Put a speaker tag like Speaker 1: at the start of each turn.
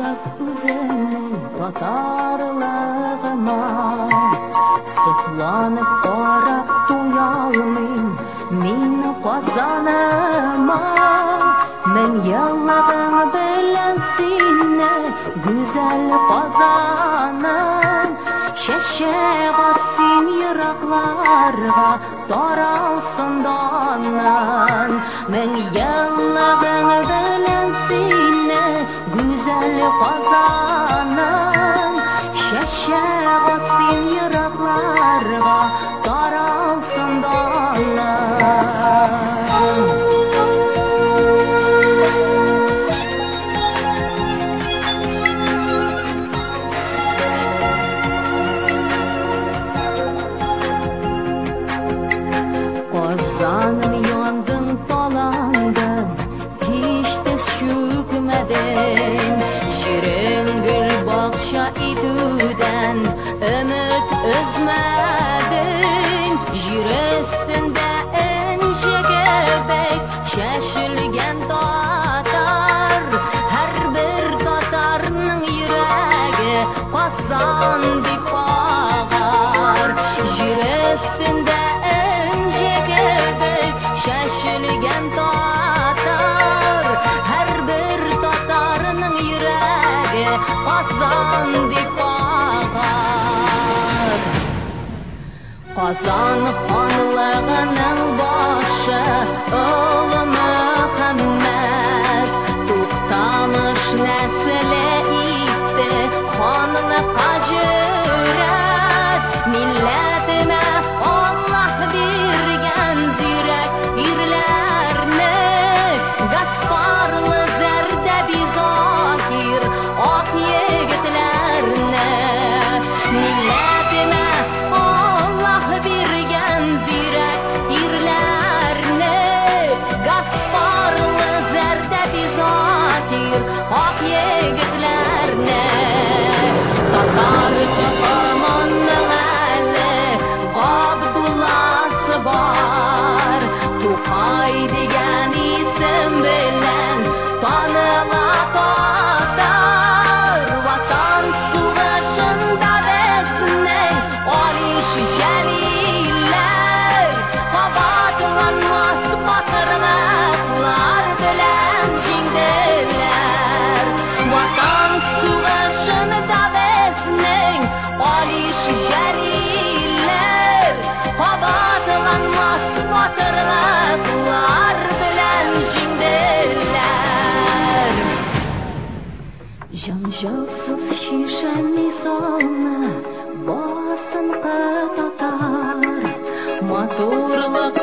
Speaker 1: Үзеңнең татарлыгыма Сыкланып карап туялмыйм мин Казаныма Мең еллыгың белән сине Гүзәл Казаным Чәчәк син еракларга таралсын данын Мең еллыгың белән сине Güzel Казаным Чәчәк син еракларга таралсын даным Казаным яндың таландың Һич тез чүкмәдең Җирең гөл бакча итүдән Өмет өзмәдең Җир өстендә энҗегебек Чәчелгән татар Һәрбер татарның йөрәге Казан дип агар Җир өстендә энҗегебек Чәчелгән татар Һәрбер татарның йөрәге Казан дип агар Казан ханлыгының башы Олы Мөхәммәд Туктамыш нәселе итте ханлыкка җөрәт Милләтемә Аллаһ биргән зирәк ирләрне Гаспарлы Зәрдәби Закир ак егетләрне Милләтемә Аллаһ биргән зирәк ирләрне Гаспарлы Зәрдәби Закир ак егетләрне Татар токымының әле Габдулласы бар Тукай дигән исем белән таныла татар Ватан сугышында безнең али шәҗәлиләр Кабатланмас батырлыклар белән җиңделәр Ватан сугышында безнең али шәҗәлиләр Кабатланмас батырлыклар белән җиңделәр Җанҗалсыз шишә мисалны басынкы татар Матурлык